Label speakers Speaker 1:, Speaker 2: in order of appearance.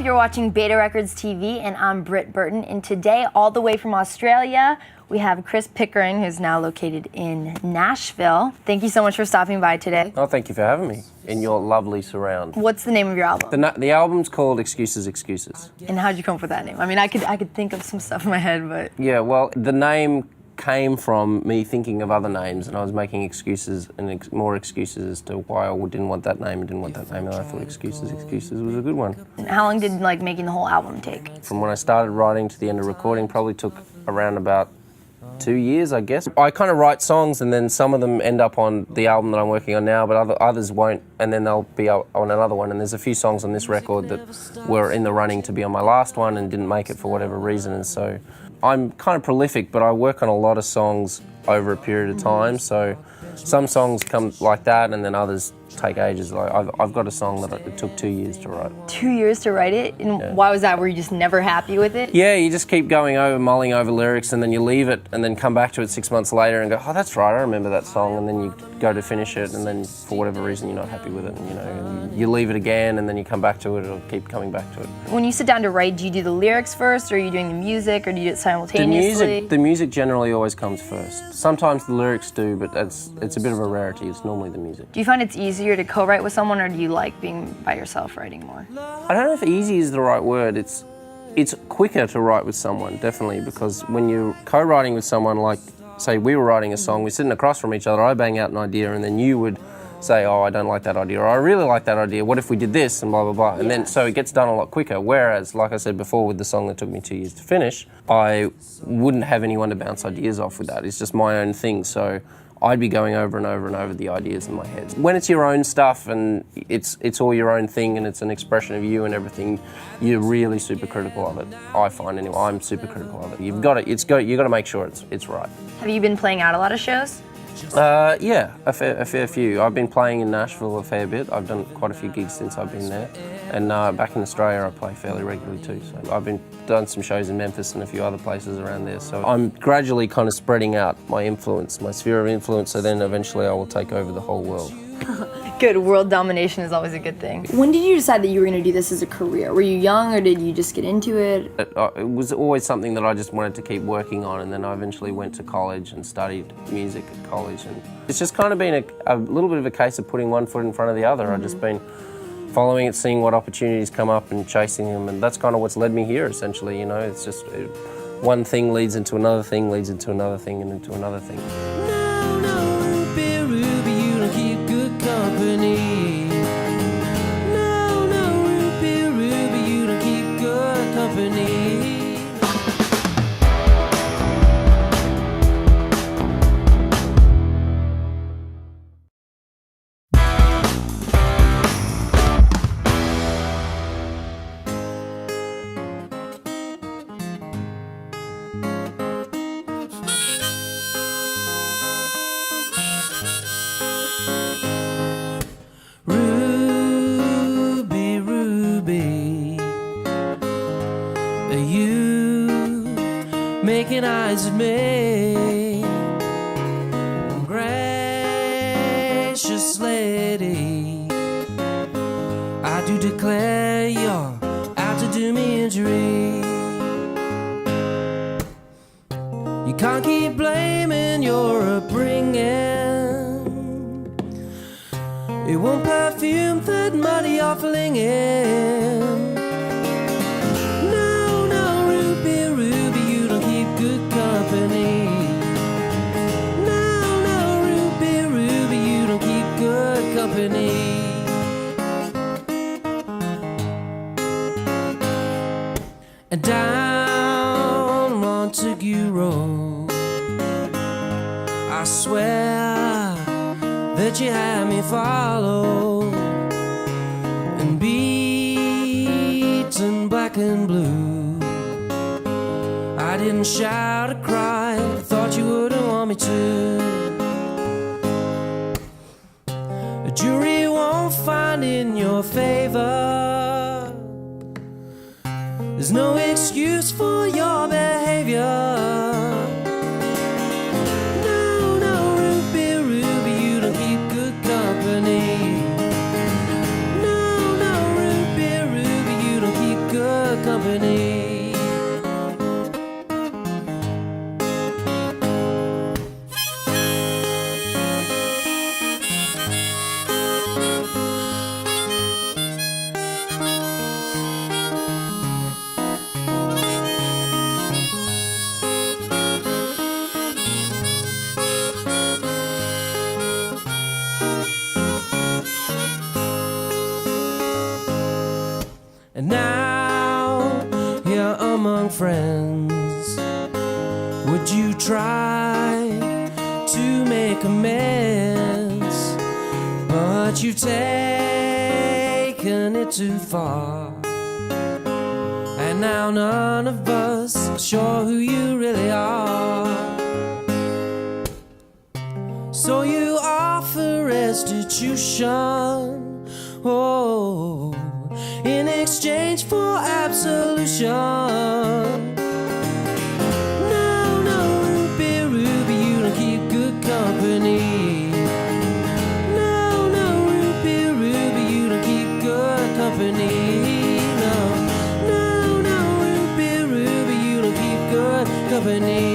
Speaker 1: you're watching Beta Records TV, and I'm Britt Burton. And today, all the way from Australia, we have Chris Pickering, who's now located in Nashville. Thank you so much for stopping by today.
Speaker 2: Oh, thank you for having me in your lovely surround.
Speaker 1: What's the name of your album?
Speaker 2: The album's called Excuses, Excuses.
Speaker 1: And how'd you come up with that name? I mean, I could think of some stuff in my head, but...
Speaker 2: Yeah, well, the name came from me thinking of other names, and I was making excuses and more excuses as to why I didn't want that name and I thought Excuses, Excuses was a good one.
Speaker 1: And how long did making the whole album take?
Speaker 2: From when I started writing to the end of recording probably took around about 2 years, I guess. I kind of write songs and then some of them end up on the album that I'm working on now, but others won't, and then they'll be on another one. And there's a few songs on this record that were in the running to be on my last one and didn't make it for whatever reason. And so I'm kind of prolific, but I work on a lot of songs over a period of time. So some songs come like that, and then others take ages. Like I've got a song that it took 2 years to write.
Speaker 1: 2 years to write it? And
Speaker 2: yeah.
Speaker 1: Why was that? Were you just never happy with it?
Speaker 2: Yeah, you just keep mulling over lyrics, and then you leave it, and then come back to it 6 months later and go, oh, that's right, I remember that song. And then you go to finish it, and then for whatever reason you're not happy with it, and you leave it again, and then you come back to it, it'll keep coming back to it. When
Speaker 1: you sit down to write, do you do the lyrics first, or are you doing the music, or do you do it simultaneously?
Speaker 2: The music generally always comes first. Sometimes the lyrics do, but it's a bit of a rarity. It's normally the music.
Speaker 1: Do you find it's easier to co-write with someone, or do you like being by yourself writing more?
Speaker 2: I don't know if easy is the right word. It's quicker to write with someone, definitely, because when you're co-writing with someone, like, say we were writing a song, we're sitting across from each other, I bang out an idea, and then you would say, oh, I don't like that idea, or I really like that idea, what if we did this, and blah, blah, blah. And then, so it gets done a lot quicker, whereas, like I said before, with the song that took me 2 years to finish, I wouldn't have anyone to bounce ideas off with that. It's just my own thing, so I'd be going over and over and over the ideas in my head. When it's your own stuff and it's all your own thing and it's an expression of you and everything, you're really super critical of it. I find anyway, I'm super critical of it. You've got to make sure it's right.
Speaker 1: Have you been playing out a lot of shows?
Speaker 2: Yeah, a fair few. I've been playing in Nashville a fair bit. I've done quite a few gigs since I've been there. And back in Australia, I play fairly regularly too. So I've done some shows in Memphis and a few other places around there. So I'm gradually kind of spreading out my influence, my sphere of influence, so then eventually I will take over the whole world.
Speaker 1: Good. World domination is always a good thing. When did you decide that you were going to do this as a career? Were you young, or did you just get into it?
Speaker 2: It was always something that I just wanted to keep working on, and then I eventually went to college and studied music at college. And it's just kind of been a little bit of a case of putting one foot in front of the other.
Speaker 1: Mm-hmm.
Speaker 2: I've just been following it, seeing what opportunities come up and chasing them, and that's kind of what's led me here, essentially. It's just one thing leads into another thing, leads into another thing, and into another thing.
Speaker 3: Company. No, Ruby, you don't keep good company. Making eyes at me, gracious lady, I do declare you're out to do me injury. You can't keep blaming your upbringing. It won't perfume that muddy you're flinging. And down Montague Road, I swear that you had me followed and beaten black and blue. I didn't shout or cry, thought you wouldn't want me to. A jury won't find in your favor. There's no excuse for your behavior. No, Ruby, you don't keep good company. No, Ruby, you don't keep good make amends, but you've taken it too far. And now none of us are sure who you really are. So you offer restitution, oh, in exchange for absolution. No, no, Ruby, Ruby, you don't keep good company. No, no, Ruby, Ruby, you don't keep good company. No, no, no, Ruby, Ruby, you don't keep good company.